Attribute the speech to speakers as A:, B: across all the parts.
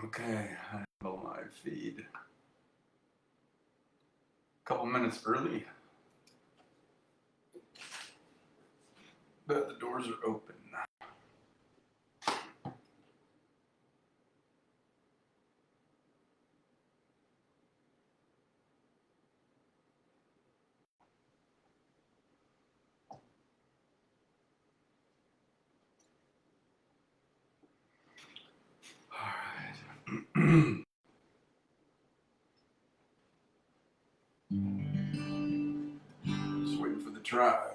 A: Okay, I have a live feed. A couple minutes early, but the doors are open. All right. Just waiting for the tribe.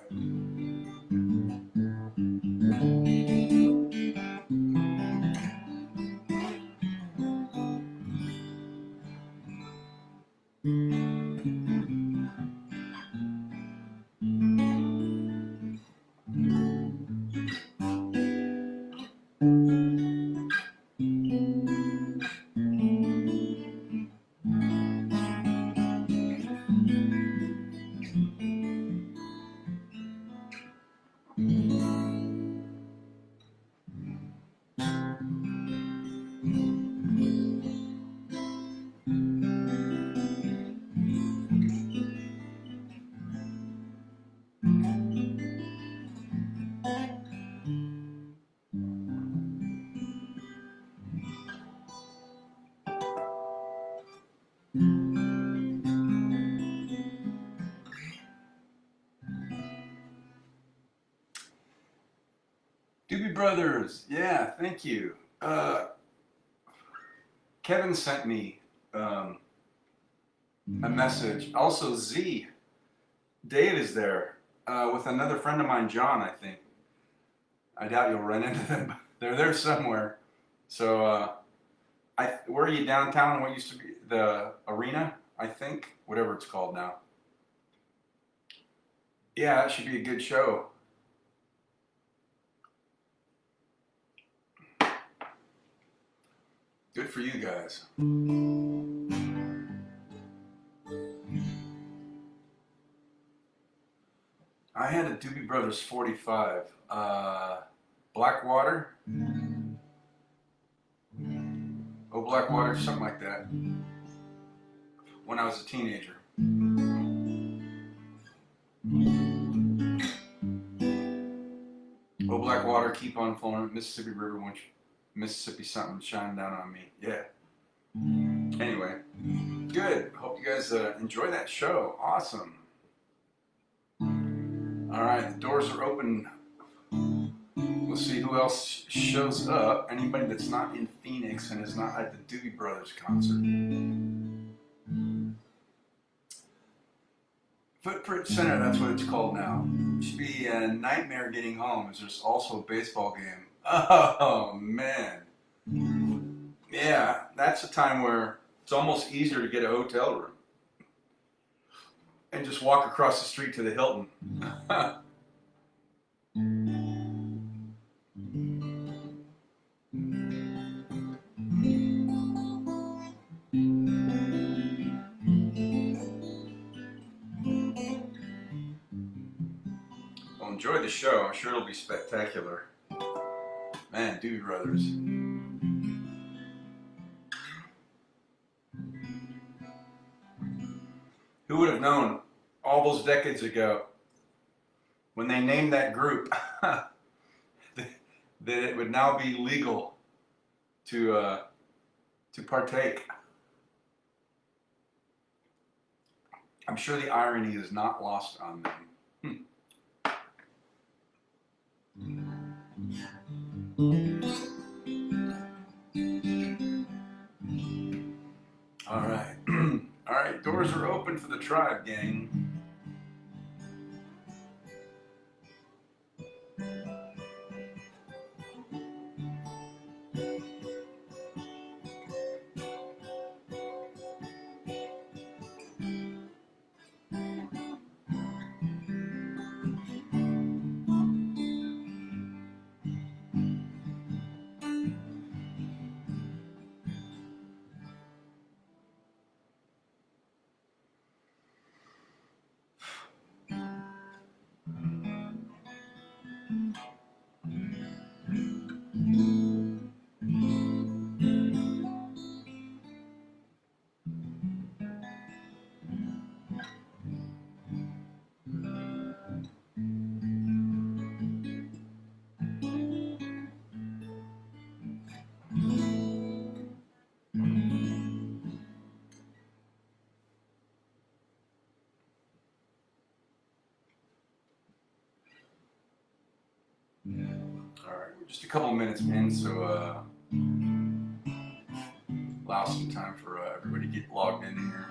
A: Doobie Brothers, yeah, thank you. Kevin sent me a message. Also, Z, Dave is there with another friend of mine, John, I think. I doubt you'll run into them. They're there somewhere. So, where are you downtown? What used to be the arena, I think, whatever it's called now. Yeah, that should be a good show. Good for you guys. I had a Doobie Brothers 45. Blackwater? Oh, Blackwater, something like that. When I was a teenager. Oh, Blackwater, keep on flowing. Mississippi River, Mississippi something shining down on me. Yeah. Anyway, good. Hope you guys enjoy that show. Awesome. All right, the doors are open. We'll see who else shows up. Anybody that's not in Phoenix and is not at the Doobie Brothers concert. Footprint Center, that's what it's called now. It should be a nightmare getting home, as there's also a baseball game. Oh, man. Yeah, that's a time where it's almost easier to get a hotel room and just walk across the street to the Hilton. Well, enjoy the show. I'm sure it'll be spectacular. Man, Doobie Brothers. Who would have known all those decades ago when they named that group that it would now be legal to partake? I'm sure the irony is not lost on them. All right. All right, doors are open for the tribe, gang. All right, we're just a couple of minutes in, so allow some time for everybody to get logged in here.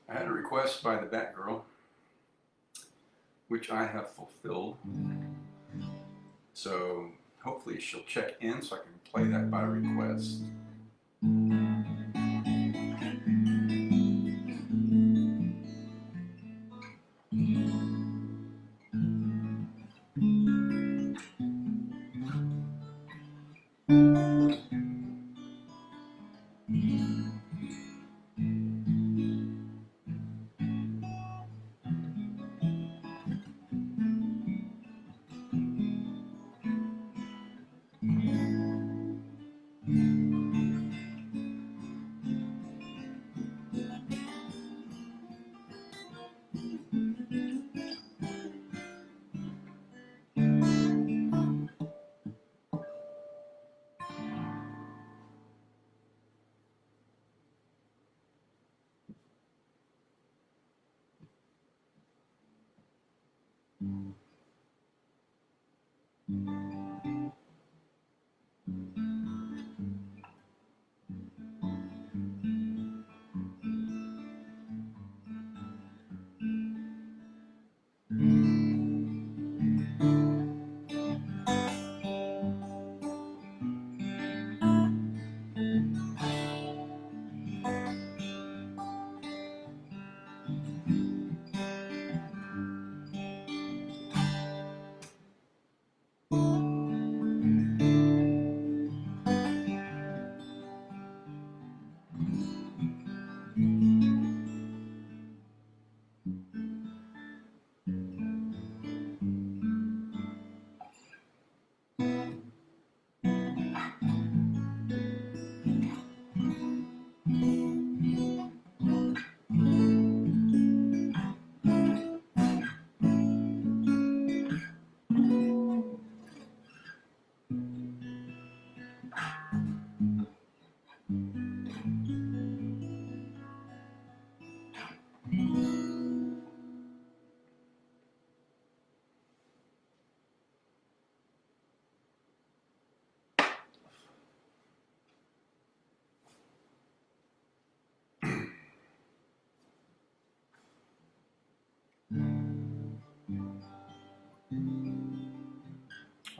A: I had a request by the Batgirl, which I have fulfilled. So hopefully she'll check in so I can play that by request.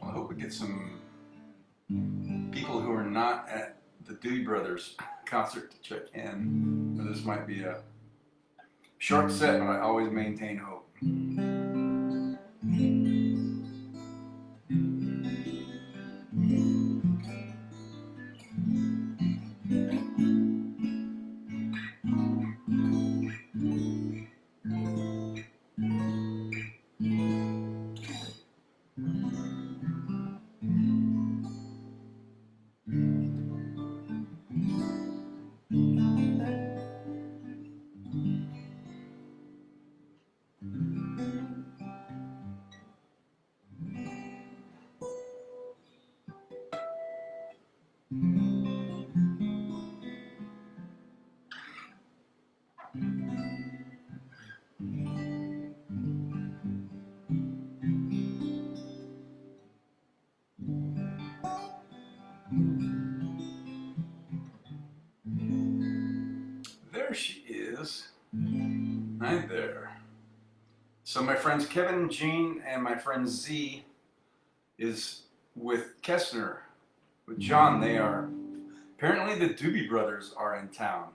A: Well, I hope we get some people who are not at the Doobie Brothers concert to check in. This might be a short set, but I always maintain hope. There she is. Hi there. So my friends Kevin, Gene, and my friend Z is with Kestner. With John, they are. Apparently the Doobie Brothers are in town.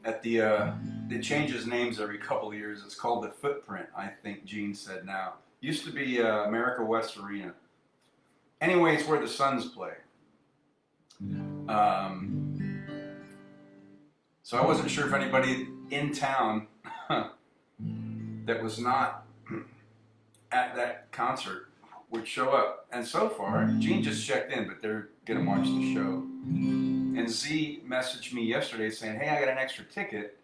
A: At it changes names every couple of years. It's called the Footprint, I think Gene said now. Used to be America West Arena. Anyway, it's where the Suns play. So I wasn't sure if anybody in town that was not at that concert would show up. And so far, Gene just checked in, but they're going to watch the show. And Z messaged me yesterday saying, hey, I got an extra ticket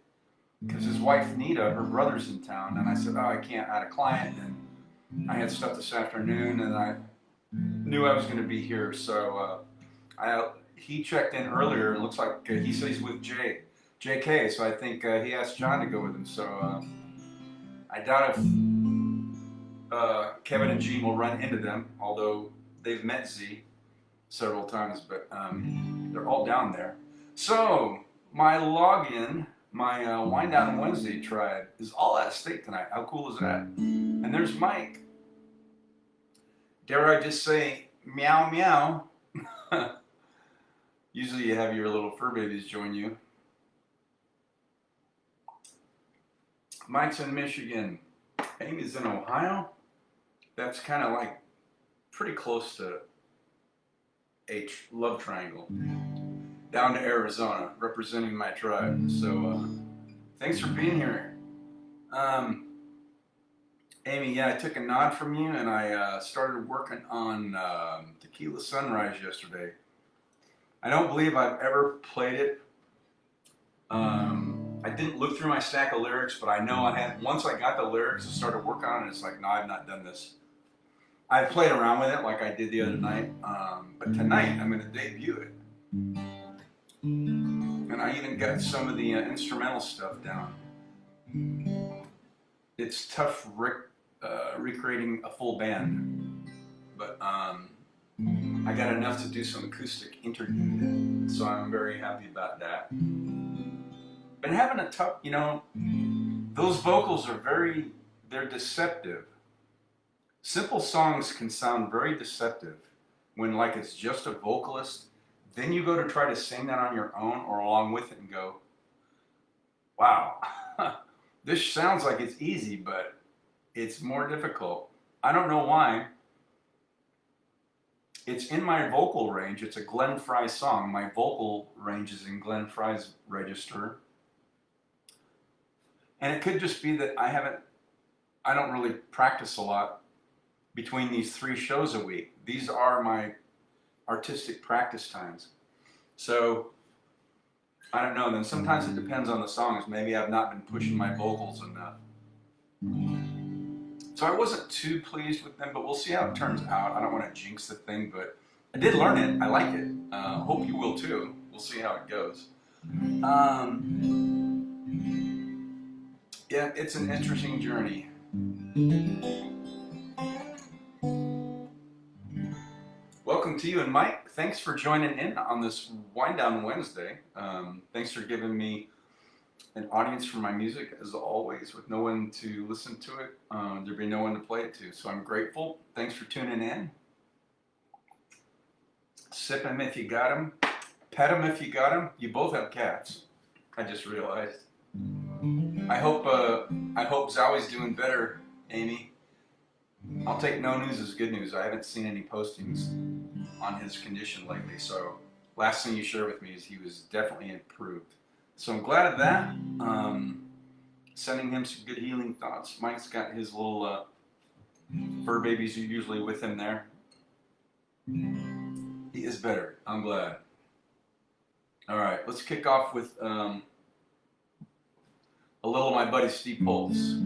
A: because his wife Nita, her brother's in town. And I said, oh, I can't, I had a client and I had stuff this afternoon and I knew I was going to be here. So he checked in earlier. It looks like he said he's with JK. So I think he asked John to go with him. So I doubt if Kevin and Gene will run into them, although they've met Z several times, but they're all down there. So my login, my Wind Down Wednesday tribe is all out of state tonight. How cool is that? And there's Mike. Dare I just say, meow meow. Usually you have your little fur babies join you. Mike's in Michigan. Amy's in Ohio. That's kind of like pretty close to love triangle. Down to Arizona, representing my tribe. So thanks for being here. Amy, yeah, I took a nod from you and I started working on Tequila Sunrise yesterday. I don't believe I've ever played it. I didn't look through my stack of lyrics, but I know I had. Once I got the lyrics and started working on it, it's like, no, I've not done this. I played around with it like I did the other night, but tonight I'm going to debut it. And I even got some of the instrumental stuff down. It's tough recreating a full band, but I got enough to do some acoustic interlude, so I'm very happy about that. Been having a tough, those vocals are they're deceptive. Simple songs can sound very deceptive when like it's just a vocalist. Then you go to try to sing that on your own or along with it and go, wow, this sounds like it's easy, but it's more difficult. I don't know why. It's in my vocal range. It's a Glenn Frey song. My vocal range is in Glenn Frey's register. And it could just be that I don't really practice a lot between these 3 shows a week. These are my artistic practice times. So, I don't know. Then sometimes it depends on the songs. Maybe I've not been pushing my vocals enough. So I wasn't too pleased with them, but we'll see how it turns out. I don't want to jinx the thing, but I did learn it. I like it. Hope you will too. We'll see how it goes. Yeah, it's an interesting journey. Welcome to you and Mike. Thanks for joining in on this Wind Down Wednesday. Thanks for giving me an audience for my music, as always. With no one to listen to it, there'd be no one to play it to. So I'm grateful. Thanks for tuning in. Sip 'em if you got 'em. Pet 'em if you got 'em. You both have cats. I just realized. I hope Zowie's doing better, Amy. I'll take no news as good news. I haven't seen any postings on his condition lately, so last thing you shared with me is he was definitely improved. So I'm glad of that. Sending him some good healing thoughts. Mike's got his little fur babies usually with him there. He is better. I'm glad. All right, let's kick off with a little of my buddy Steve Pulse.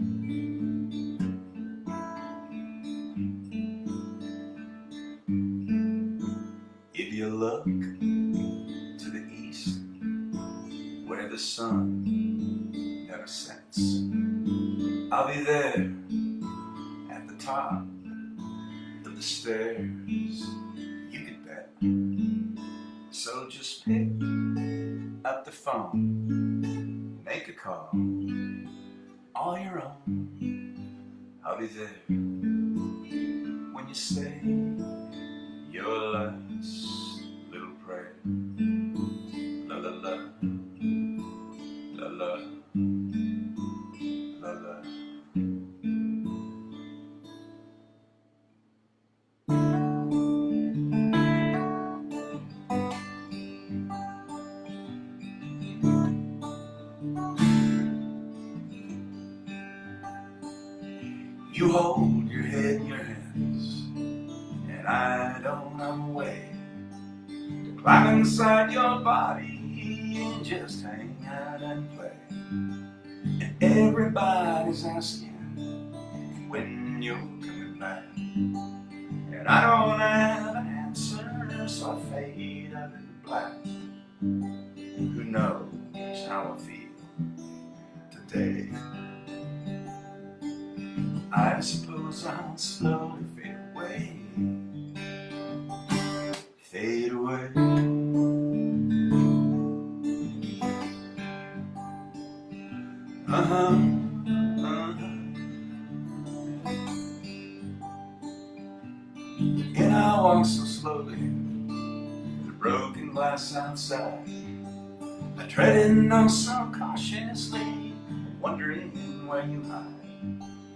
A: If you look to the east, where the sun never sets, I'll be there at the top of the stairs. You could bet. So just pick up the phone, make a call. all your own. I'll be there when you say your last little prayer. La la la, la la, la la. You hold your head in your hands, and I don't have a way to climb inside your body and just hang out and play. And everybody's asking when you're coming back, and I don't have an answer, so I fade out in the black. Who knows how I feel today? I suppose I'll slowly fade away, fade away. Uh-huh, uh-huh. And I walk so slowly, the broken glass outside, I treading on so cautiously, wondering where you hide.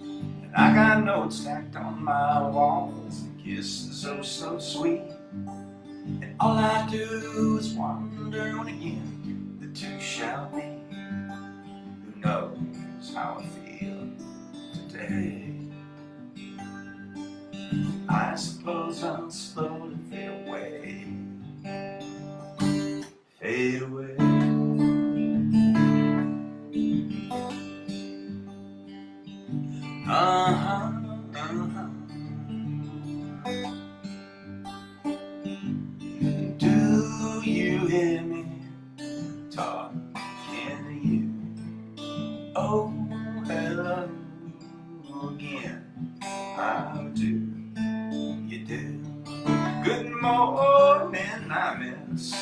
A: And I got notes stacked on my walls and kisses oh so sweet, and all I do is wonder when again the two shall be. Who knows how I feel today? I suppose I'll slowly fade away, fade away. Uh-huh, uh-huh. Do you hear me talking to you? Oh, hello again. How do you do? Good morning, I miss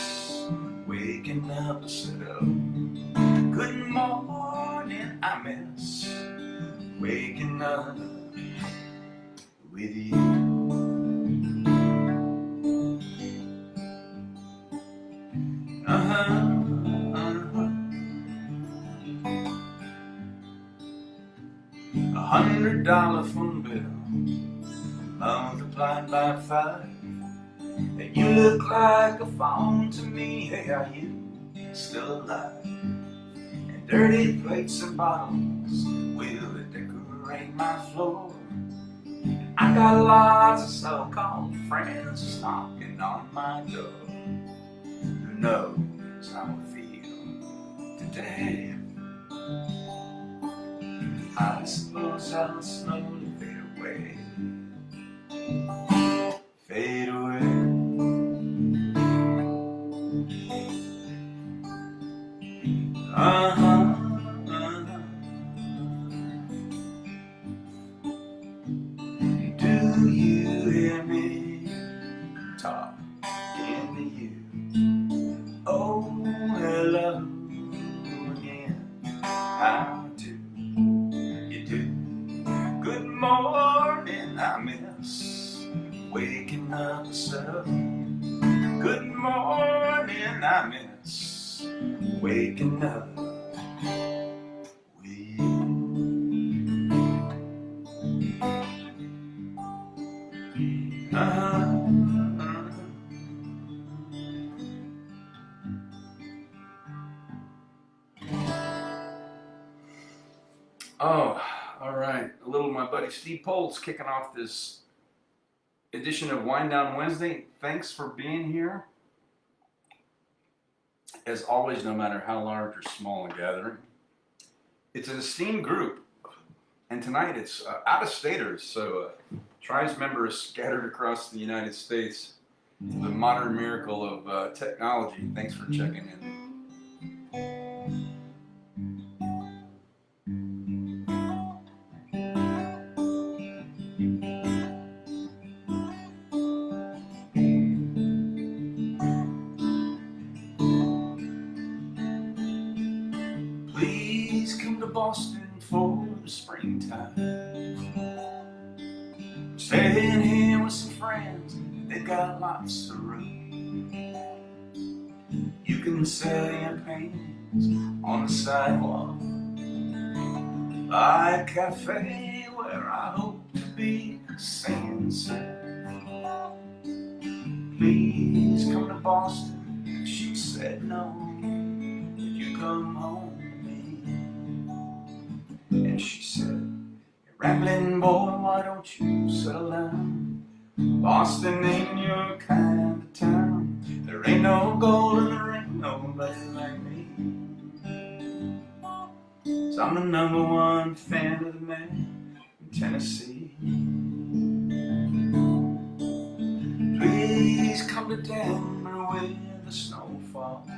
A: waking up to sit up. Good morning, I miss waking up with you. Uh-huh, uh-huh. $100 phone bill multiplied by 5, and you look like a phone to me. Hey, are you still alive? And dirty plates and bottles will decorate my floor. I got lots of so-called friends knocking on my door. Who knows how I feel today? I suppose I'll slowly fade away, fade away. Uh-huh, uh-huh. Do you hear me talking to you? Oh, hello again. How do you do? Good morning, I miss waking up so. Good morning, I miss waking up with you. Uh-huh, uh-huh. Oh, all right. A little of my buddy Steve Poles kicking off this edition of Wind Down Wednesday. Thanks for being here. As always, no matter how large or small a gathering, it's an esteemed group. And tonight it's out-of-staters, so Tribes members scattered across the United States. The modern miracle of technology. Thanks for checking in. Please come to Boston for the springtime. Staying here with some friends, they got lots of room. You can sell your paintings on the sidewalk, by a cafe where I hope to be singing soon. Please come to Boston, she said no. Would you come home with me? And she said, rambling boy, why don't you settle down? Boston ain't your kind of town. There ain't no gold and there ain't nobody like me. So I'm the #1 fan of the man in Tennessee. Please come to Denver where the snow falls.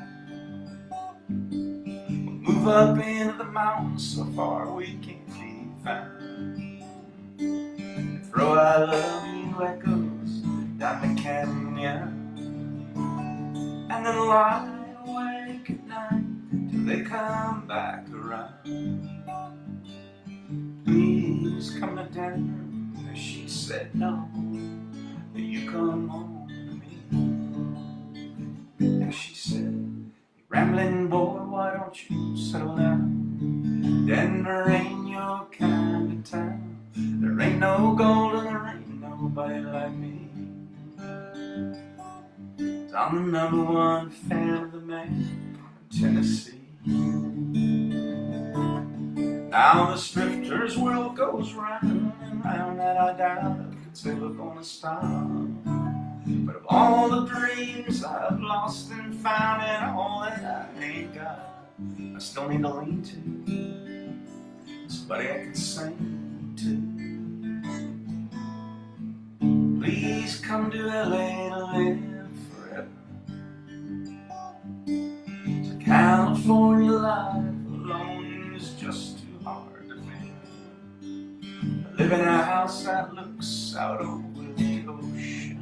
A: We'll move up into the mountains so far we can't be found. Throw I love you echoes down the canyon, and then lie awake at night till they come back around. Please come to Denver, she said no. Will you come home to me? And she said, rambling boy, why don't you settle down? Denver ain't your kind of town. There ain't no gold and there ain't nobody like me. So I'm the #1 fan of the man in Tennessee. Now this drifter's world goes round and round, and I doubt if it's ever gonna stop. But of all the dreams I've lost and found, and all that I ain't got, I still need to lean to somebody I can sing to. Please come to LA to live forever. So California life alone is just too hard to bear. I live in a house that looks out over the ocean,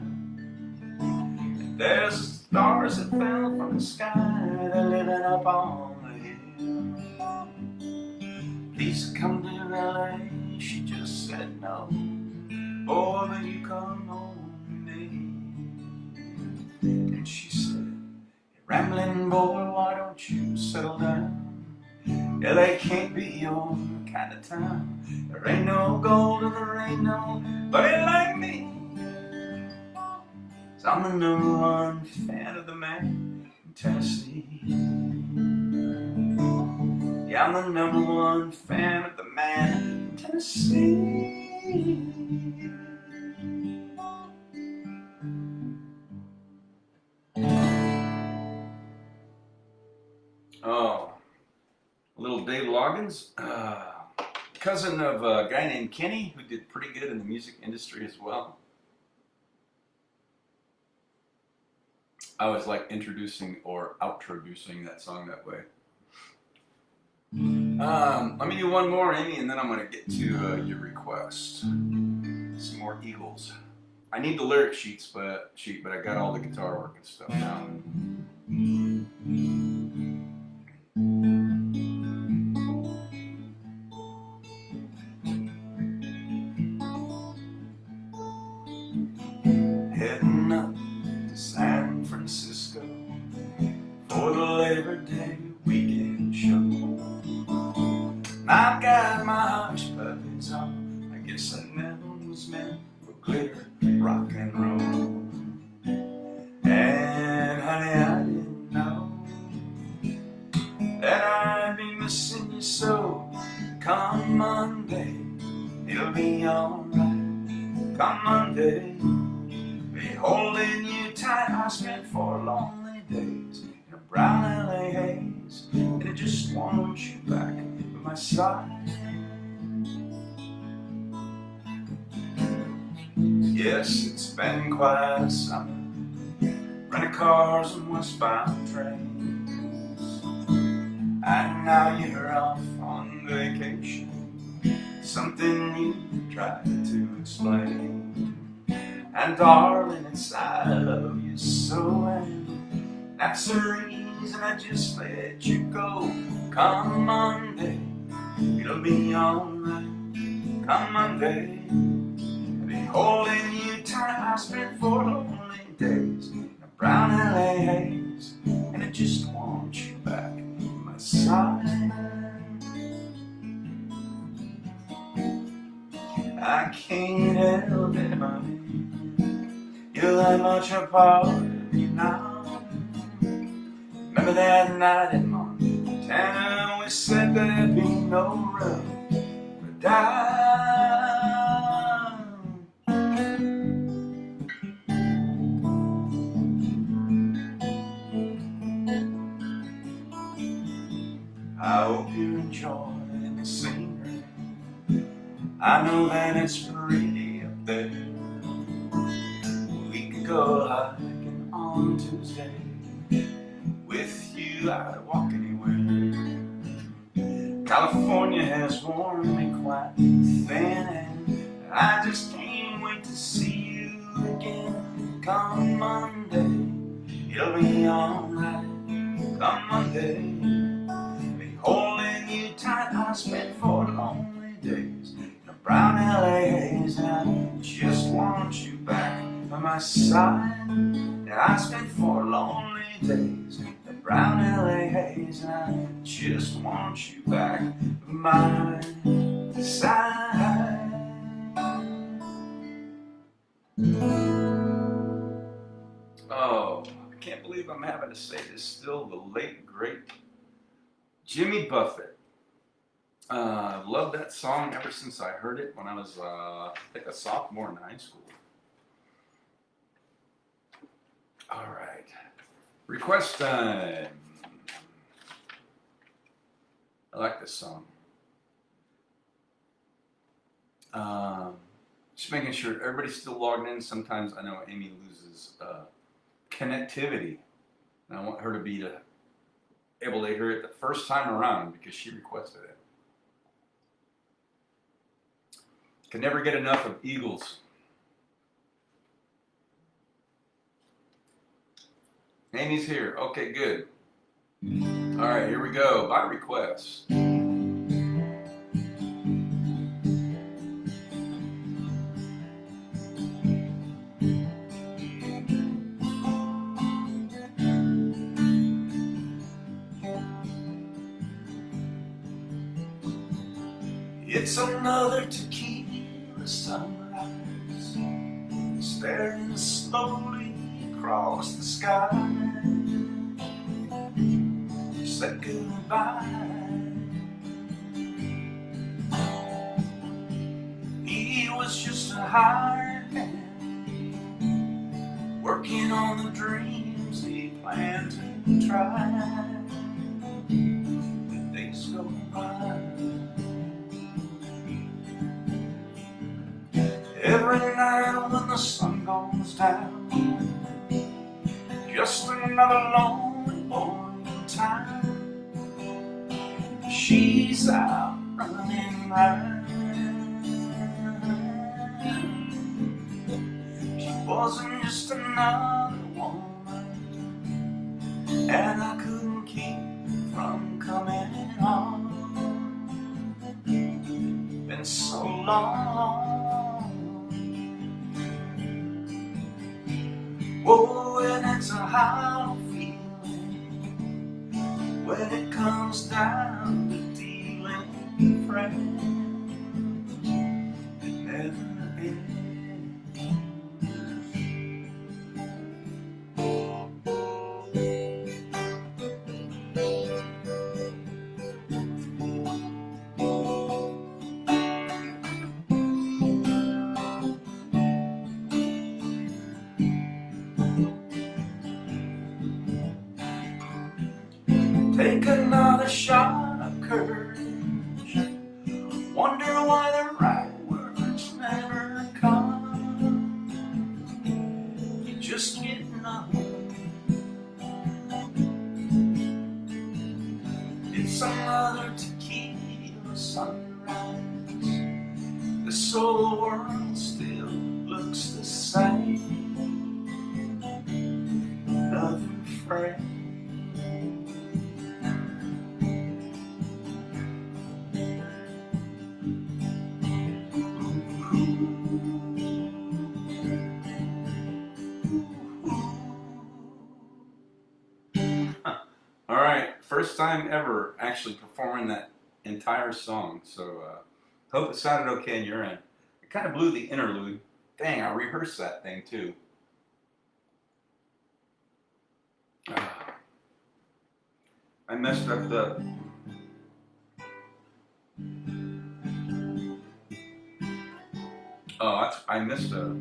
A: and there's stars that fell from the sky, they're living up on the hill. Please come to LA, she just said no. Boy, will you come home to me? And she said, rambling boy, why don't you settle down? LA can't be your kind of town. There ain't no gold and there ain't nobody like me. So I'm the #1 fan of the man in Tennessee. Yeah, I'm the #1 fan of the man in Tennessee. Oh, little Dave Loggins, cousin of a guy named Kenny, who did pretty good in the music industry as well. I always like introducing or outroducing that song that way. Let me do one more, Amy, and then I'm going to get to your request. Some more Eagles. I need the lyric sheet, but I got all the guitar work and stuff down. Heading up to San Francisco for the Labor Day weekend show. I've got my hush puppies on. I guess I never was meant for glitter, rock and roll. And honey, I didn't know that I'd be missing you so. Come Monday, it'll be alright. Come Monday, be holding you tight. I spent 4 lonely days in a brown LA haze, and I just want you back by my side. Yes, it's been quite a summer, renting cars and westbound trains, and now you're off on vacation. Something you tried to explain. And darling, it's I love you so, and that's the reason I just let you go. Come Monday, It'll be alright come Monday. I'll be holding you tight. I spent 4 lonely days in a brown LA haze, and I just want you back on my side. I can't help it, honey. You're that much a part of me now. Remember that night in Montana, we said there'd be no room for doubt. I hope you're enjoying the scenery. I know that it's pretty up there. We could go hiking on Tuesday. With you I'd walk anywhere. California has worn me quite thin, and I just can't wait to see you again. Come Monday, it'll be alright. Come Monday, be holding you tight. I spent 4 lonely days in a brown LA haze, and I just want you back by my side. Yeah, I spent 4 lonely days in a brown LA haze, and I just want you back by my side. Oh, I can't believe I'm having to say this still. The late, great Jimmy Buffett. Loved that song ever since I heard it when I was, I think, a sophomore in high school. All right. Request time. I like this song. Just making sure everybody's still logged in. Sometimes I know Amy loses connectivity, and I want her to be able to hear it the first time around because she requested it. Can never get enough of Eagles. Amy's here. Okay, good. All right, here we go. By request. It's another tequila sunrise, staring slowly across the sky. Said goodbye. He was just a hired man, working on the dreams he planned to try. The days go by. Every night when the sun goes down, just another lonely boy in town. She's out running around. She wasn't just another woman, and I couldn't keep from coming home. Been so long. Oh, and it's a hollow feeling when it comes down to dealing friends. It never ends. Take another shot of courage. Wonder why the right words never come. You're just getting on. It's another tequila sunrise. This whole world still looks the same. Another friend. first time ever actually performing that entire song. So hope it sounded okay on your end. It kind of blew the interlude. Dang, I rehearsed that thing too. I messed up the. Oh, I missed a.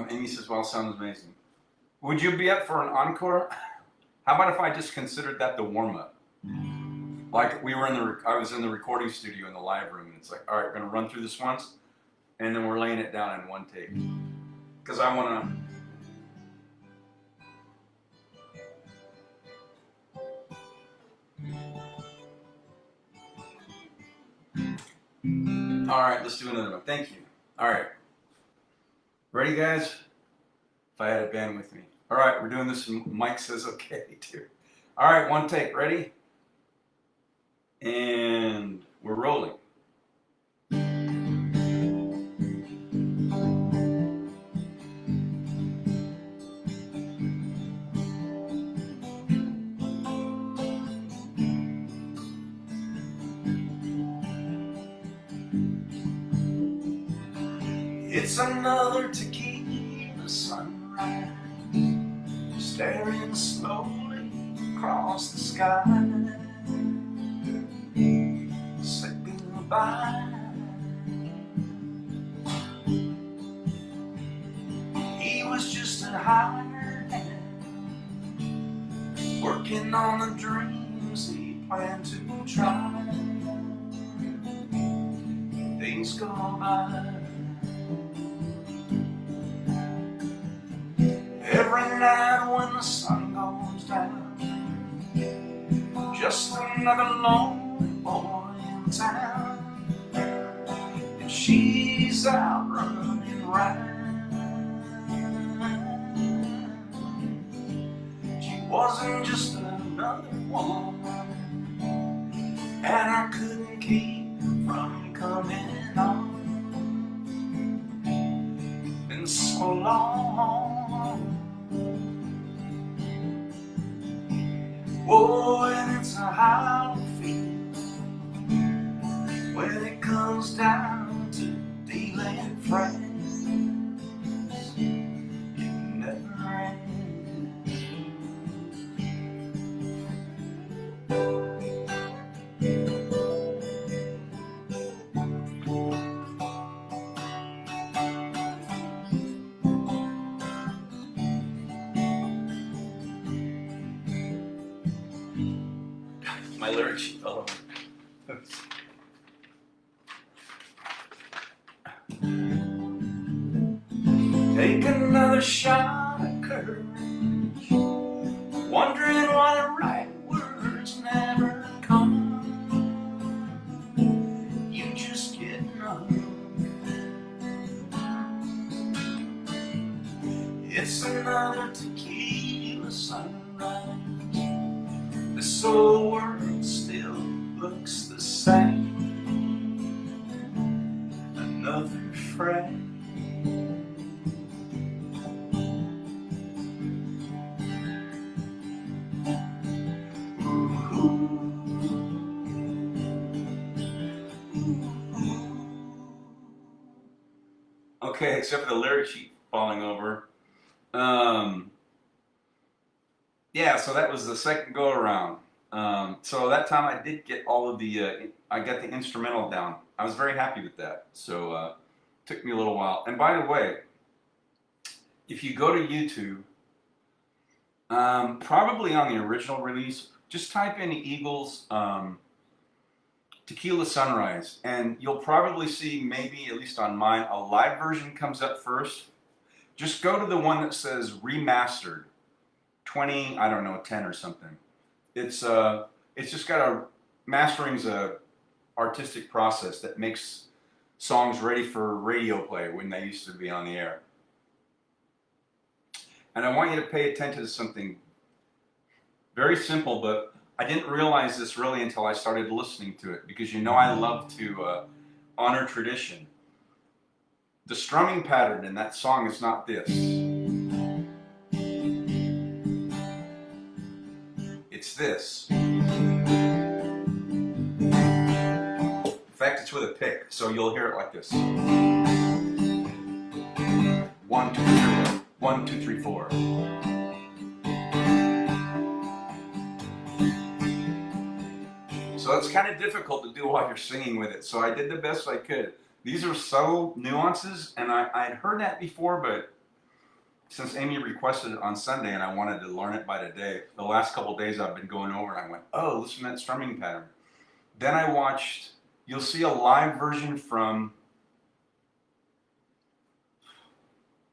A: Amy says, "Well, sounds amazing. Would you be up for an encore? How about if I just considered that the warm up? Like we were in the, I was in the recording studio in the live room, and it's like, all right, we're gonna run through this once, and then we're laying it down in one take, because I wanna." All right, let's do another one. Thank you. All right, ready, guys? If I had a band with me. All right, we're doing this, and Mike says okay too. All right, one take. Ready? And we're rolling. It's another tequila sunrise, staring slowly across the sky, saying goodbye. He was just a hired hand, working on the dreams he planned to try. Things go by. Every night when the sun goes down, just another lonely boy in town, and she's out running around. She wasn't just another woman, and I couldn't keep from coming on. Been so long. Oh, and it's a hollow feeling when it comes down to dealing friends. It never ends. My lyric sheet fell over. Take another shot at courage, wondering why the right words never come. You just get numb. It's another tequila sunrise. This old world still looks the same. Another friend. Okay, except for the lyric sheet falling over. Yeah, so that was the second go around. So that time I did get all of the, I got the instrumental down. I was very happy with that. So took me a little while. And by the way, if you go to YouTube, probably on the original release, just type in Eagles Tequila Sunrise, and you'll probably see, maybe at least on mine, a live version comes up first. Just go to the one that says remastered 20, I don't know, 10 or something. It's just got a, mastering's a artistic process that makes songs ready for radio play when they used to be on the air. And I want you to pay attention to something very simple, but I didn't realize this really until I started listening to it, because I love to honor tradition. The strumming pattern in that song is not this. It's this. In fact, it's with a pick, so you'll hear it like this. 1, 2, 3, 1, 2, 3, 4. So it's kind of difficult to do while you're singing with it, so I did the best I could. These are subtle nuances, and I'd heard that before, but since Amy requested it on Sunday and I wanted to learn it by today, the last couple of days I've been going over and I went, oh, listen to that strumming pattern. Then I watched, you'll see a live version from,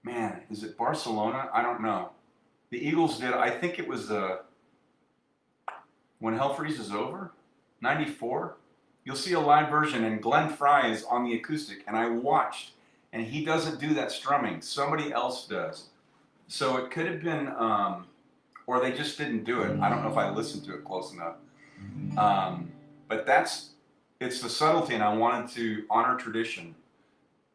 A: man, is it Barcelona? I don't know. The Eagles did, I think it was When Hell Freezes Over, 94. You'll see a live version and Glenn Frey is on the acoustic, and I watched, and he doesn't do that strumming. Somebody else does. So it could have been, or they just didn't do it. I don't know if I listened to it close enough. But it's the subtlety, and I wanted to honor tradition.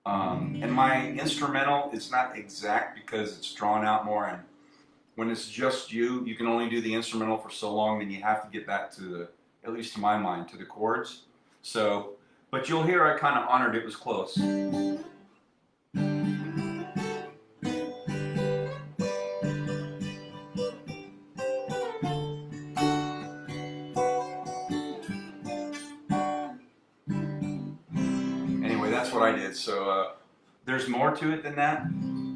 A: And my instrumental is not exact because it's drawn out more, and when it's just you can only do the instrumental for so long, then you have to get back to at least to my mind, to the chords. So, but you'll hear I kind of honored it was close. Anyway, that's what I did. So there's more to it than that.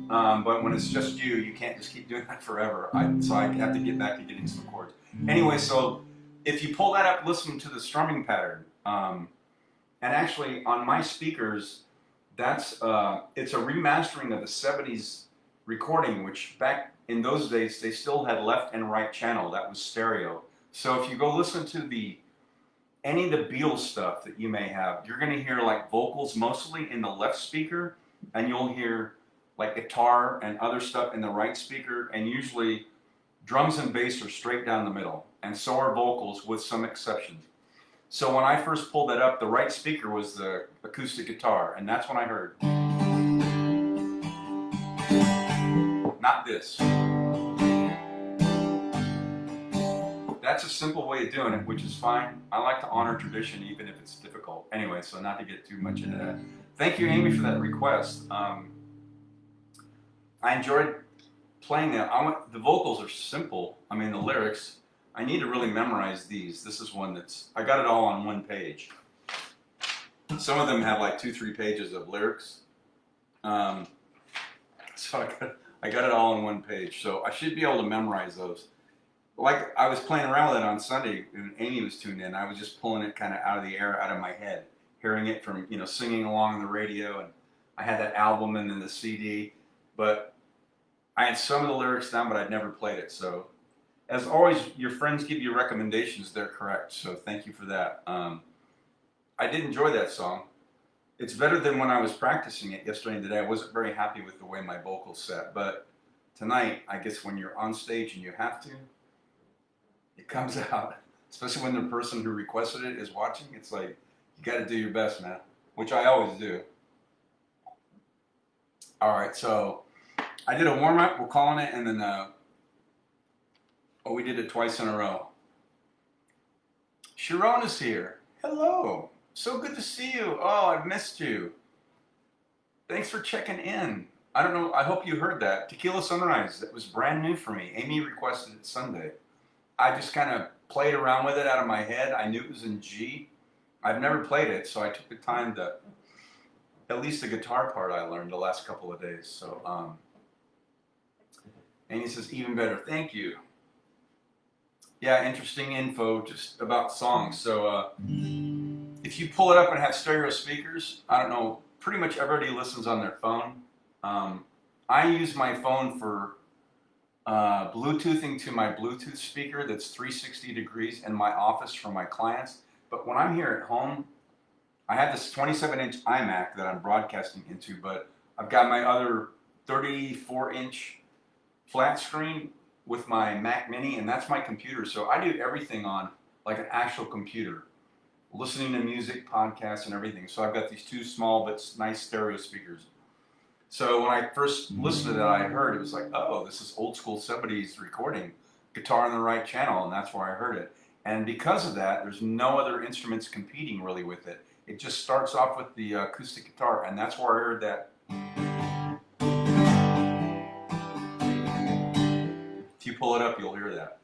A: But when it's just you can't just keep doing that forever. So I have to get back to getting some chords. Anyway, so if you pull that up, listen to the strumming pattern. And actually, on my speakers, it's a remastering of the 70s recording, which back in those days, they still had left and right channel. That was stereo. So if you go listen to any of the Beatles stuff that you may have, you're going to hear like vocals mostly in the left speaker, and you'll hear like guitar and other stuff in the right speaker, and usually drums and bass are straight down the middle, and so are vocals with some exceptions. So when I first pulled that up, the right speaker was the acoustic guitar, and that's when I heard. Not this. That's a simple way of doing it, which is fine. I like to honor tradition even if it's difficult. Anyway, so not to get too much into that. Thank you, Amy, for that request. I enjoyed playing that. The vocals are simple. I mean, the lyrics, I need to really memorize these. This is one I got it all on one page. Some of them have like 2-3 pages of lyrics. So I got it all on one page. So I should be able to memorize those. Like I was playing around with it on Sunday when Amy was tuned in. I was just pulling it kind of out of the air, out of my head, hearing it from, singing along the radio. And I had that album and then the CD. But I had some of the lyrics down, but I'd never played it. So, as always, your friends give you recommendations. They're correct. So, thank you for that. I did enjoy that song. It's better than when I was practicing it yesterday and today. I wasn't very happy with the way my vocals set. But tonight, I guess when you're on stage and you have to, it comes out. Especially when the person who requested it is watching. It's like, you got to do your best, man. Which I always do. All right, so I did a warm-up, we're calling it, and then we did it twice in a row. Sharon is here. Hello. So good to see you. Oh, I've missed you. Thanks for checking in. I don't know, I hope you heard that. Tequila Sunrise, that was brand new for me. Amy requested it Sunday. I just kind of played around with it out of my head. I knew it was in G. I've never played it, so I took the time to, at least the guitar part I learned the last couple of days. So, Amy says, even better. Thank you. Yeah, interesting info just about songs. So if you pull it up and have stereo speakers, I don't know, pretty much everybody listens on their phone. I use my phone for Bluetoothing to my Bluetooth speaker that's 360 degrees in my office for my clients. But when I'm here at home, I have this 27-inch iMac that I'm broadcasting into, but I've got my other 34-inch flat screen with my Mac Mini, and that's my computer. So I do everything on like an actual computer, listening to music, podcasts, and everything. So I've got these two small but nice stereo speakers. So when I first listened to that, I heard it was like, oh, this is old school 70s recording, guitar in the right channel, and that's where I heard it. And because of that, there's no other instruments competing really with it. It just starts off with the acoustic guitar, and that's where I heard that. If you pull it up, you'll hear that.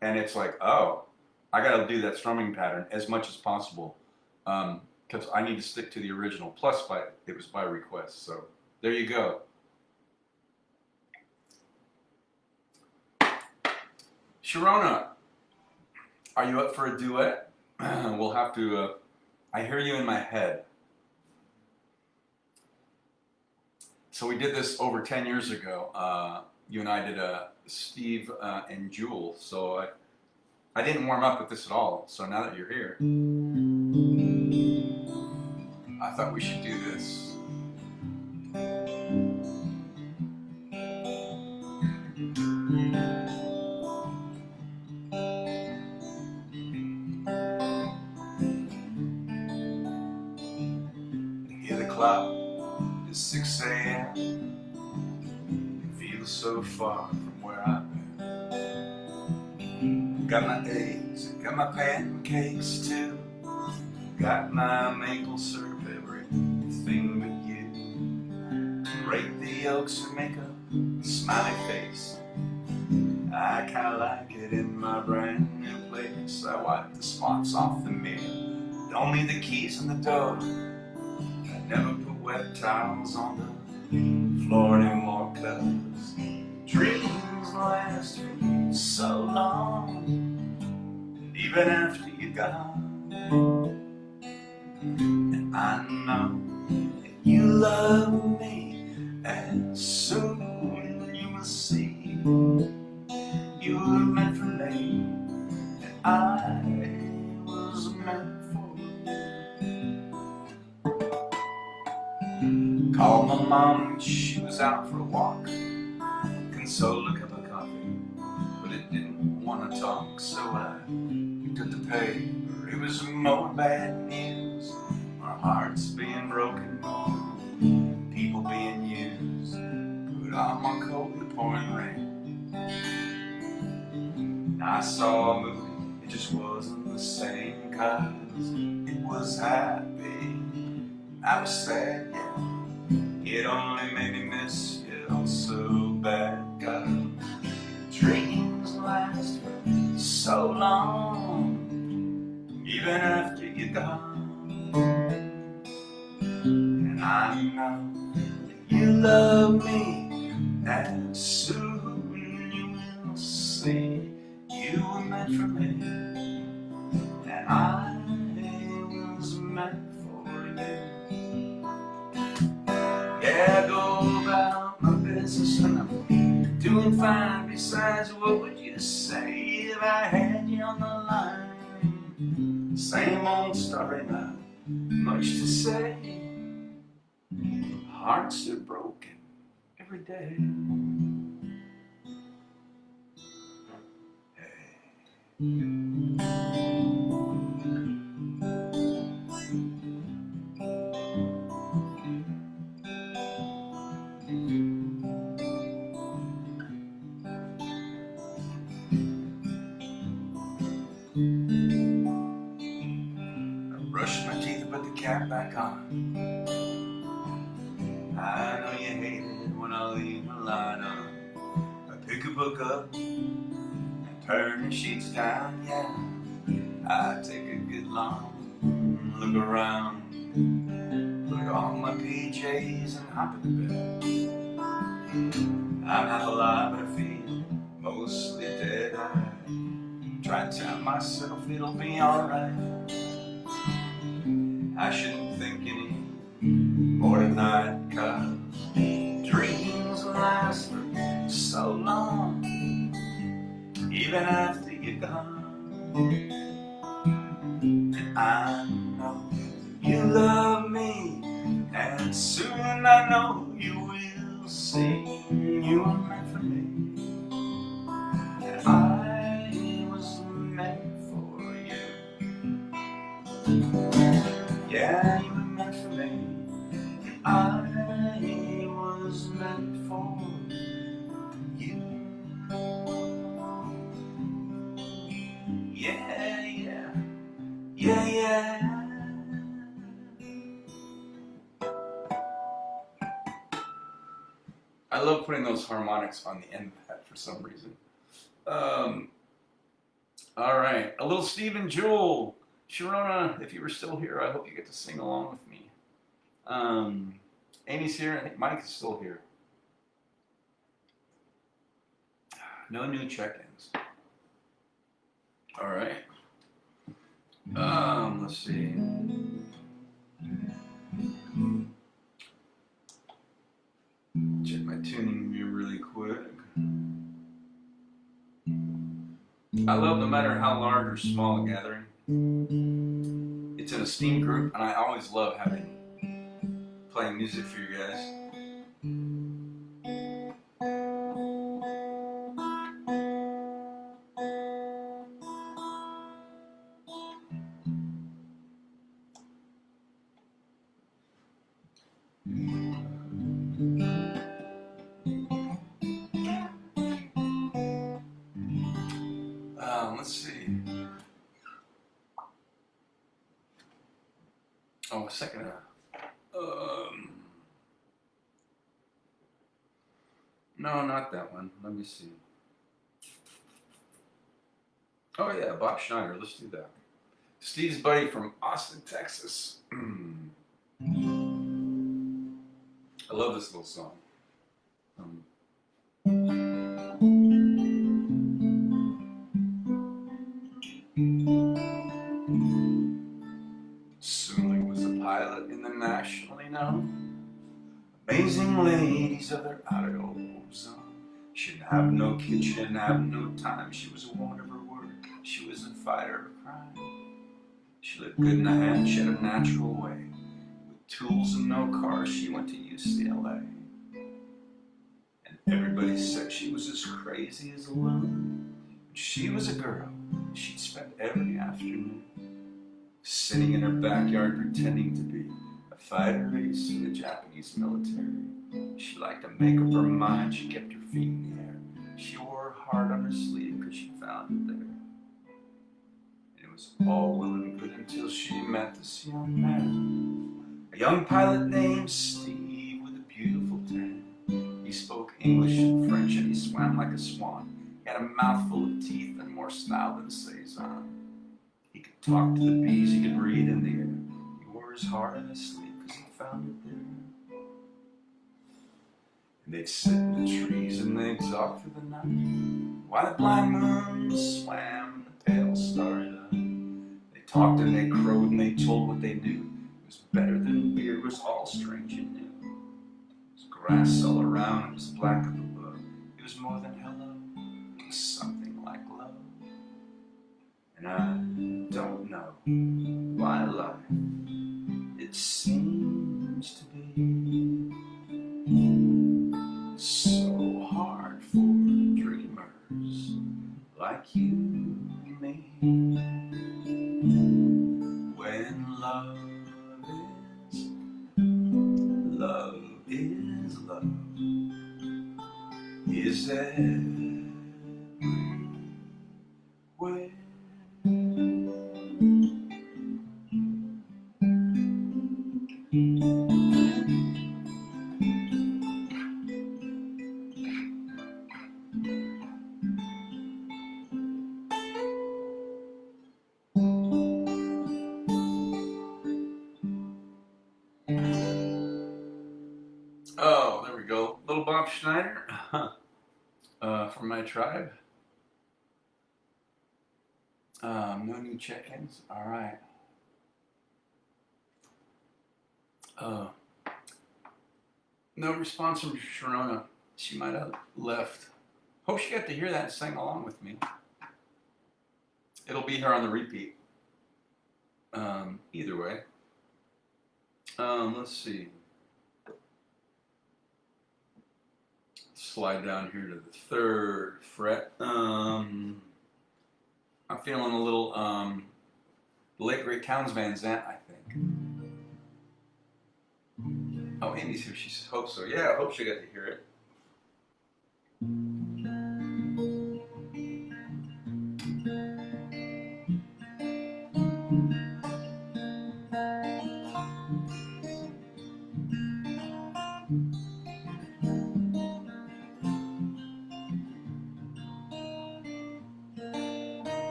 A: And it's like, oh, I got to do that strumming pattern as much as possible because I need to stick to the original. Plus, it was by request. So there you go. Sharona, are you up for a duet? We'll have to, I hear you in my head. So we did this over 10 years ago. You and I did Steve and Jewel. So I didn't warm up with this at all. So now that you're here, I thought we should do this. Hear the clock, it's 6 a.m. It feels so far from where I've been. Got my eggs, got my pancakes too. Got my maple syrup, everything but you. Break the yolks and make a smiley face. I kinda like it in my brand new place. I wipe the spots off the mirror. Don't leave the keys in the door. I never put wet towels on the floor anymore, 'cause dreams last for so long. And even after you're gone, and I know that you love me, and soon you will see you were meant for me, and I was meant for you. Called my mom, she was out for a walk. Consoled a cup of coffee, but it didn't want to talk, so I picked up the paper. It was more bad news. Our hearts being broken, more people being used. Put on my coat in the pouring rain. I saw a movie, it just wasn't the same, 'cause it was happy, I was sad, yeah. It only made me miss you oh so bad, 'cause dreams last for so long, even after you're gone. And I know that you love me, and soon you will see you were meant for me, and I was meant for you. Yeah, I go about my business and I'm doing fine. Besides, what would you say if I had you on the line? Same old story, not much to say. Hearts are broken every day. I brushed my teeth and put the cap back on. I know you hate it when I leave the light on. I pick a book up and turn the sheets down, yeah. I take a good long look around, put on my PJs and hop in bed. I'm half alive but I feel mostly dead. I try to tell myself it'll be alright. I shouldn't think any more tonight, 'cause dreams last for so long, even after you're gone. And I know you love me, and soon I know you will see you were meant for me, and I was meant for you. I was meant for you. Yeah, yeah, yeah, yeah. I love putting those harmonics on the end of that for some reason. Um, all right, a little Stephen Jewell. Sharona, if you were still here, I hope you get to sing along with me. Amy's here. I think Mike is still here. No new check-ins. All right. Let's see. Check my tuning view really quick. I love no matter how large or small a gathering. It's an esteemed group, and I always love playing music for you guys. Let's see. Oh, a second. No, not that one. Let me see. Oh yeah, Bob Schneider. Let's do that. Steve's buddy from Austin, Texas. I love this little song. Sully was a pilot in the nationally known Amazing Ladies of their auto zone. She didn't have no kitchen, have no time. She was a woman of her word. She was a fighter of crime. She looked good in the hand. She had a natural way. With tools and no car, she went to UCLA. And everybody said she was as crazy as a loon. She was a girl. She'd spend every afternoon sitting in her backyard pretending to be a fighter ace in the Japanese military. She liked to make up her mind. She kept her feet in the air. She wore her heart on her sleeve because she found it there. And it was all well and good until she met this young man. A young pilot named Steve with a beautiful tan. He spoke English and French and he swam like a swan. He had a mouthful of teeth and more smile than Cezanne. He could talk to the bees, he could breathe in the air. He wore his heart on his sleeve because he found it there. And they'd sit in the trees and they'd talk through the night while the blind moon swam in the pale starry light. They talked and they crowed and they told what they knew. It was better than beer, it was all strange and new. It was grass all around, it was black up above. It was more than hello, it was something like love. And I don't know why life, it seems to be so hard for dreamers like you and me. When love is love, is everywhere. Oh, there we go. Little Bob Schneider from my tribe. No new check-ins. All right. No response from Sharona. She might have left. Hope she got to hear that and sang along with me. It'll be here on the repeat. Either way. Let's see. Slide down here to the 3rd fret. I'm feeling a little the late great Townes Van Zandt, I think. Oh, Amy's here. She hopes so. Yeah, I hope she got to hear it.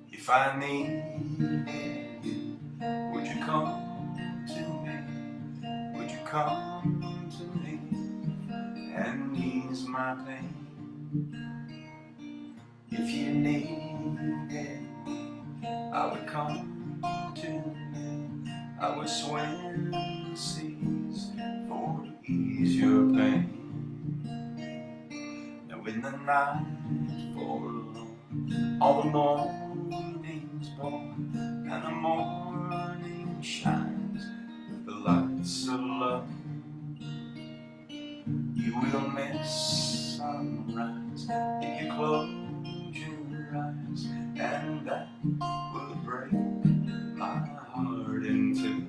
A: If I needed you, would you come to me? Would you come to me and ease my pain? If you needed me, I would come to you. I would swim the seas for to ease your pain. And when the night falls, all the morning's born, and the morning shines with the lights of love. You will miss sunrise if you close your eyes, and that would break my heart in two.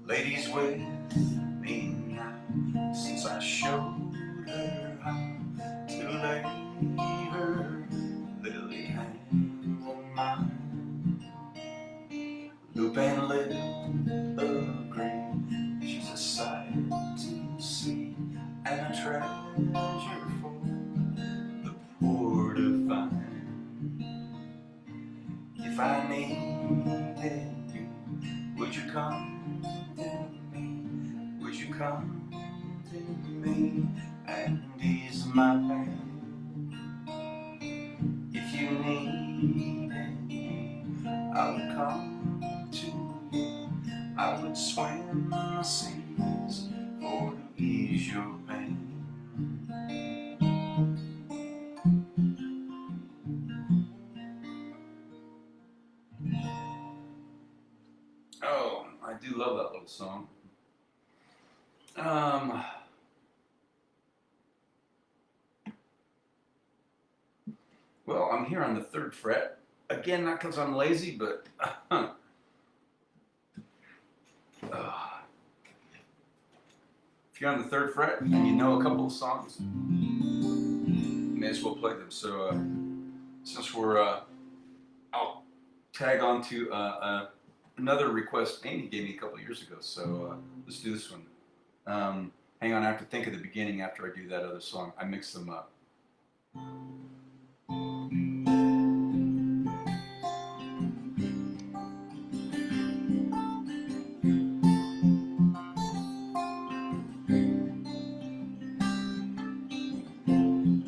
A: Ladies with me now, since I showed her how to lay her lily hands on mine. Loop and lip agree, she's a sight to see and a treasure for the poor to find. If I needed you, would you come to me? Would you come to me and ease my pain? If you needed me, I would come to you. I would swim the seas for to ease your pain. Oh, I do love that little song. Well, I'm here on the 3rd fret. Again, not because I'm lazy, but if you're on the 3rd fret and you know a couple of songs, you may as well play them. So since we're, I'll tag on to another request Amy gave me a couple of years ago. So let's do this one. Hang on, I have to think of the beginning after I do that other song. I mix them up.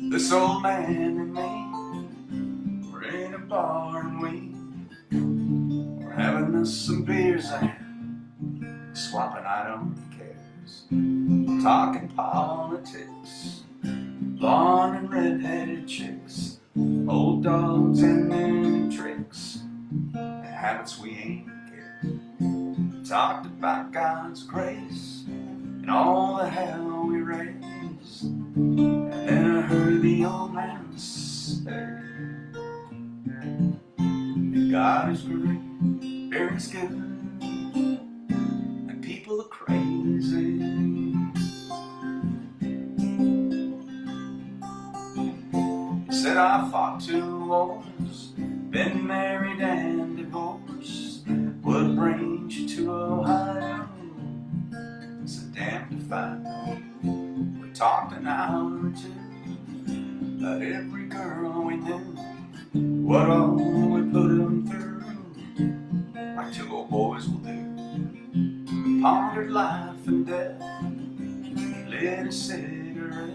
A: This old man and me, we're in a bar and we're having us some beers and swapping item cares, talking politics, blonde and red-headed chicks, old dogs and new tricks, and habits we ain't cared. Talked about God's grace and all the hell we raised. And then I heard the old man say that God is great, very good, and people are crazy. He said, I fought 2 wars, been married and divorced. What brings you to Ohio? It's a damn if I know. We talked an hour or 2 about every girl we knew, what all we put them through, like 2 old boys will do. We pondered life and death, lit a cigarette.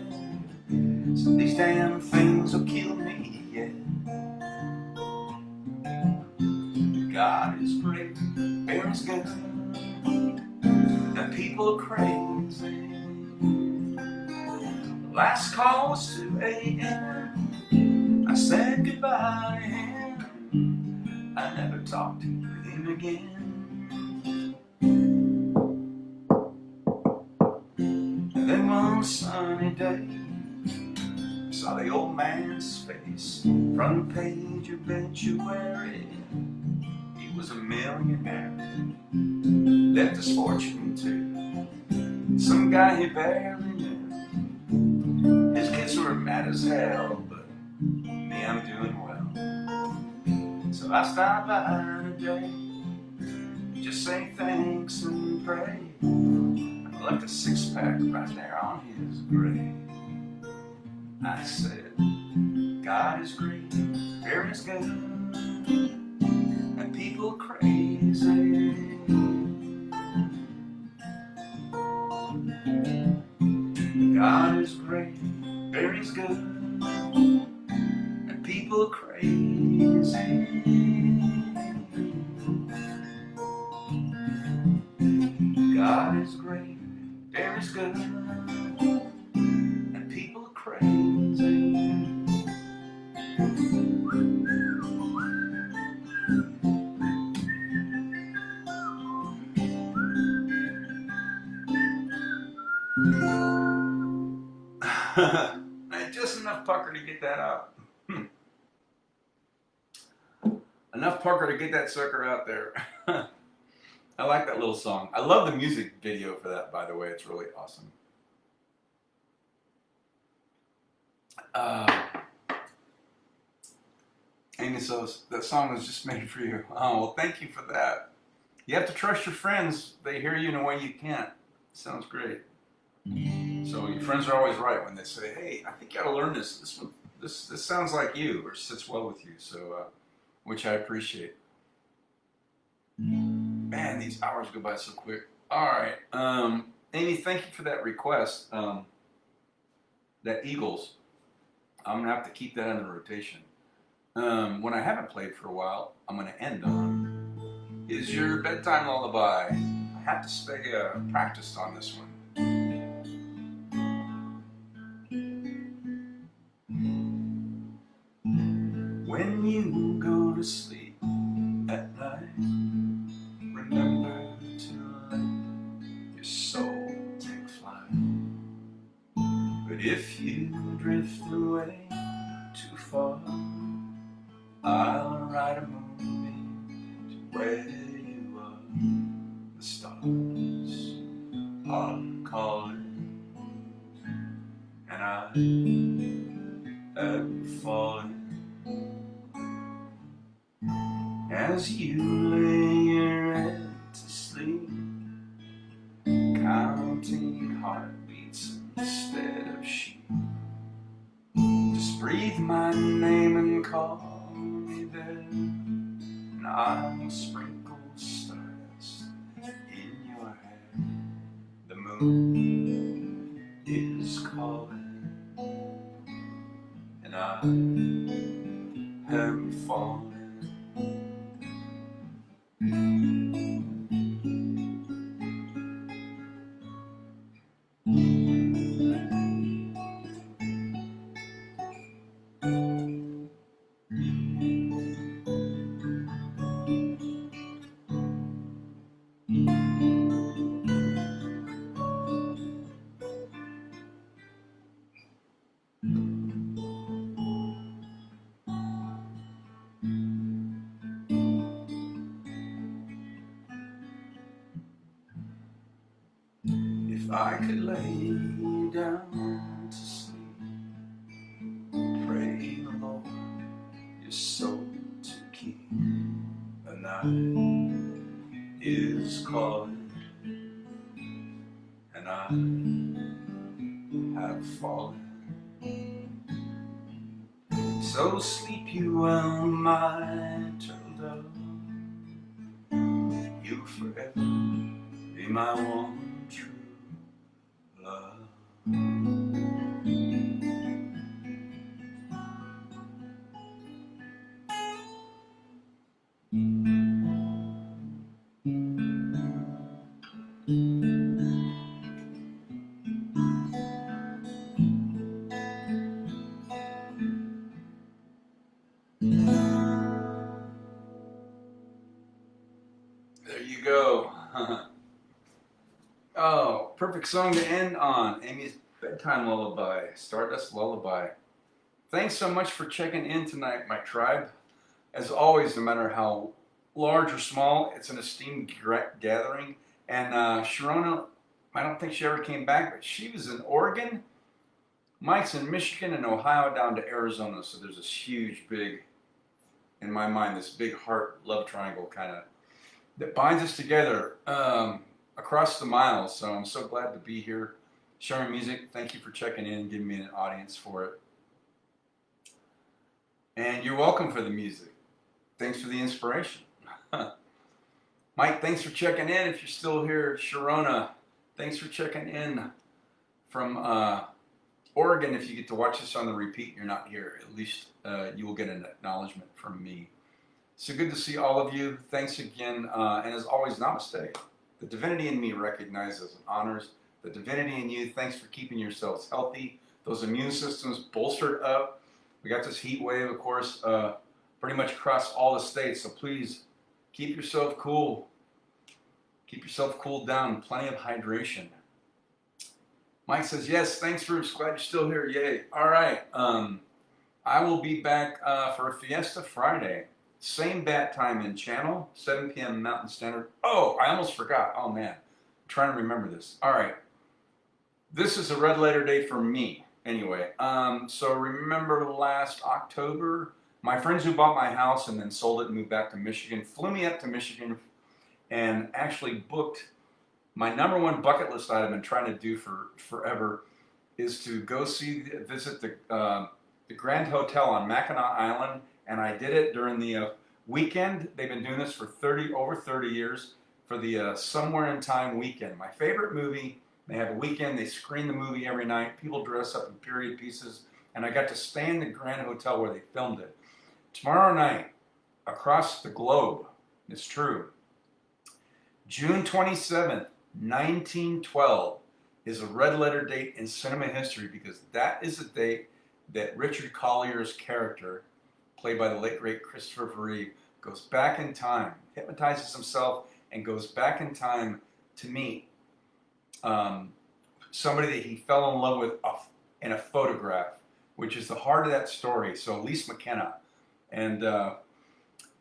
A: So these damn things will kill me, yeah. God is great, there is good, and people crazy. Last call was 2 a.m. I said goodbye to him. I never talked with him again. And then one sunny day, I saw the old man's face, front page obituary. He was a millionaire, left his fortune to some guy he barely knew. His kids were mad as hell, but me, I'm doing well. So I stopped by today, just say thanks and pray. I left a 6-pack right there on his grave. I said, God is great, there is good, and people crazy. God is great, there is good, and people crazy. God is great, there is good, and people crazy. Just enough pucker to get that out. Enough pucker to get that sucker out there. I like that little song. I love the music video for that, by the way. It's really awesome. Amy, so that song was just made for you. Oh, well, thank you for that. You have to trust your friends. They hear you in a way you can't. Sounds great. So your friends are always right when they say, "Hey, I think you ought to learn this. This sounds like you, or sits well with you." So, which I appreciate. Man, these hours go by so quick. All right, Amy, thank you for that request. That Eagles, I'm gonna have to keep that in the rotation. When I haven't played for a while, I'm gonna end on is your bedtime lullaby. I have to stay practiced on this one. When you go to sleep at night, remember to let your soul take flight. But if you drift away too far, I'll write a movie to where you are. The stars are calling, and I am falling. As you lay your head to sleep, counting heartbeats instead of sheep, just breathe my name and call me there, and I'll sprinkle stardust in your hair. The moon is calling, and I am falling. If I could lay you down to sleep, pray the Lord your soul to keep. The night is calling, and I have fallen. So sleep you well, my turtle dove. You forever be my one true love. you go. Oh, perfect song to end on. Amy's bedtime lullaby, Stardust Lullaby. Thanks so much for checking in tonight, my tribe. As always, no matter how large or small, it's an esteemed gathering. And Sharona, I don't think she ever came back, but she was in Oregon. Mike's in Michigan and Ohio down to Arizona. So there's this huge, big, in my mind, this big heart love triangle kind of that binds us together across the miles. So I'm so glad to be here sharing music. Thank you for checking in, giving me an audience for it. And you're welcome for the music. Thanks for the inspiration. Mike, thanks for checking in. If you're still here, Sharona, thanks for checking in from Oregon. If you get to watch this on the repeat and you're not here, at least you will get an acknowledgement from me. So good to see all of you. Thanks again. And as always, namaste. The divinity in me recognizes and honors the divinity in you. Thanks for keeping yourselves healthy. Those immune systems bolstered up. We got this heat wave, of course, pretty much across all the states. So please keep yourself cool. Keep yourself cooled down. Plenty of hydration. Mike says, yes, thanks, Roots. Glad you're still here. Yay. All right. I will be back for a Fiesta Friday. Same bat time in channel, 7 p.m. Mountain Standard. Oh, I almost forgot. Oh, man. I'm trying to remember this. All right. This is a red letter day for me. Anyway, so remember last October, my friends who bought my house and then sold it and moved back to Michigan flew me up to Michigan and actually booked my number one bucket list item I've been trying to do for forever is to go visit the Grand Hotel on Mackinac Island. And I did it during the weekend. They've been doing this for over 30 years for the Somewhere in Time weekend. My favorite movie. They have a weekend. They screen the movie every night. People dress up in period pieces. And I got to stay in the Grand Hotel where they filmed it. Tomorrow night, across the globe, it's true, June 27th, 1912 is a red letter date in cinema history because that is the date that Richard Collier's character, played by the late, great Christopher Reeve, goes back in time, hypnotizes himself, and goes back in time to meet somebody that he fell in love with in a photograph, which is the heart of that story. So Lise McKenna. And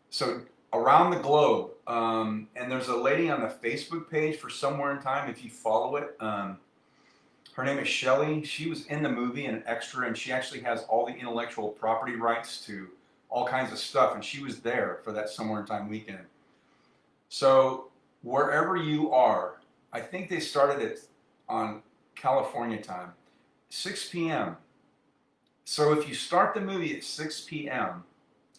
A: so around the globe, and there's a lady on the Facebook page for Somewhere in Time, if you follow it. Her name is Shelley. She was in the movie, an extra, and she actually has all the intellectual property rights to all kinds of stuff, and she was there for that Somewhere in Time weekend. So wherever you are, I think they started it on California time, 6 p.m. So if you start the movie at 6 p.m.,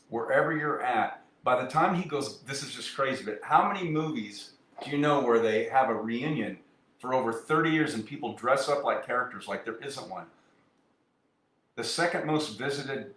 A: wherever you're at, by the time he goes, this is just crazy, but how many movies do you know where they have a reunion for over 30 years and people dress up like characters like there isn't one? The second most visited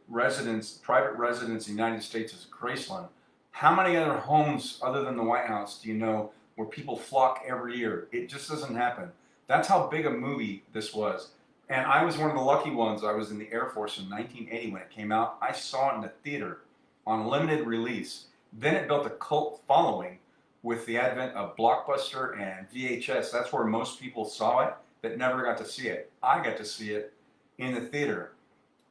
A: private residence in the United States is Graceland. How many other homes other than the White House do you know where people flock every year? It just doesn't happen. That's how big a movie this was. And I was one of the lucky ones. I was in the Air Force in 1980 when it came out. I saw it in the theater on limited release. Then it built a cult following with the advent of Blockbuster and VHS. That's where most people saw it that never got to see it. I got to see it in the theater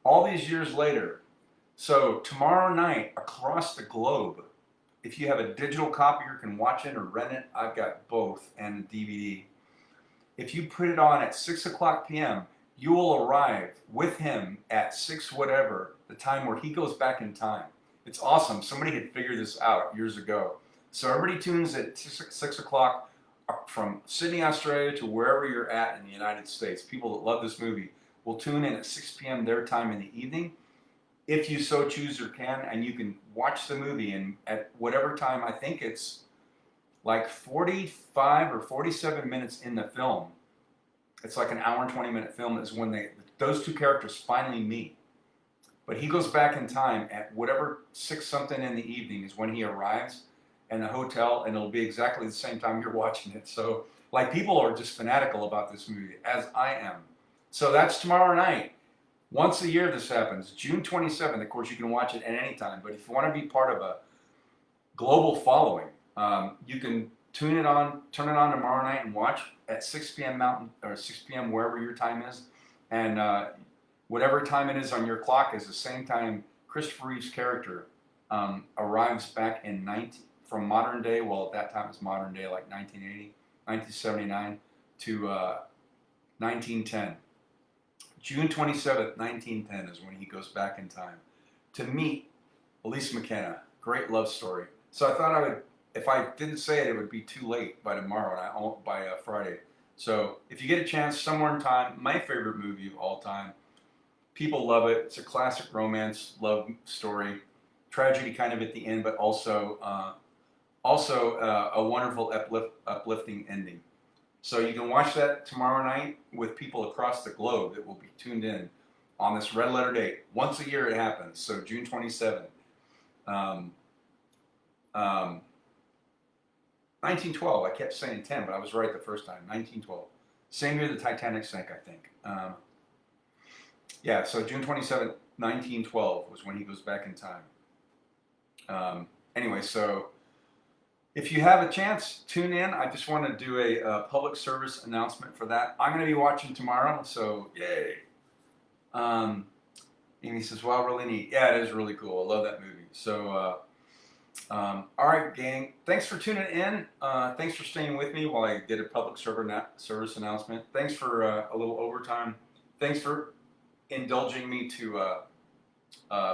A: all these years later. So tomorrow night across the globe, if you have a digital copy or can watch it or rent it, I've got both and a DVD. If you put it on at 6 o'clock p.m., you will arrive with him at 6 whatever, the time where he goes back in time. It's awesome. Somebody had figured this out years ago. So everybody tunes at 6 o'clock from Sydney, Australia to wherever you're at in the United States. People that love this movie will tune in at 6 p.m. their time in the evening, if you so choose or can, and you can watch the movie. And at whatever time, I think it's like 45 or 47 minutes in the film. It's like an hour and 20-minute film is when those two characters finally meet. But he goes back in time at whatever 6 something in the evening is when he arrives in the hotel, and it'll be exactly the same time you're watching it. So like people are just fanatical about this movie, as I am. So that's tomorrow night. Once a year this happens, June 27th. Of course, you can watch it at any time. But if you want to be part of a global following, you can Tune it on, turn it on tomorrow night and watch at 6 p.m. Mountain or 6 p.m. wherever your time is, and whatever time it is on your clock is the same time Christopher Reeve's character arrives back in from modern day. Well, at that time it's modern day, like 1980, 1979 to 1910. June 27th, 1910 is when he goes back in time to meet Elise McKenna. Great love story. So I thought I would, if I didn't say it, it would be too late by tomorrow, and by Friday. So if you get a chance, Somewhere in Time, my favorite movie of all time. People love it. It's a classic romance love story, tragedy kind of at the end, but also a wonderful uplifting ending. So you can watch that tomorrow night with people across the globe that will be tuned in on this red letter date. Once a year it happens, so June 27th. 1912, I kept saying 10, but I was right the first time, 1912. Same year the Titanic sank, I think. Yeah, so June 27th, 1912 was when he goes back in time. Anyway, so if you have a chance, tune in. I just want to do a public service announcement for that. I'm going to be watching tomorrow, so yay. Amy says, wow, really neat. Yeah, it is really cool. I love that movie. So, all right, gang. Thanks for tuning in. Thanks for staying with me while I did a public service announcement. Thanks for a little overtime. Thanks for indulging me to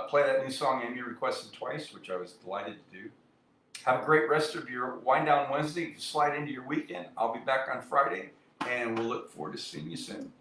A: play that new song Amy requested twice, which I was delighted to do. Have a great rest of your Wind Down Wednesday. Slide into your weekend. I'll be back on Friday, and we'll look forward to seeing you soon.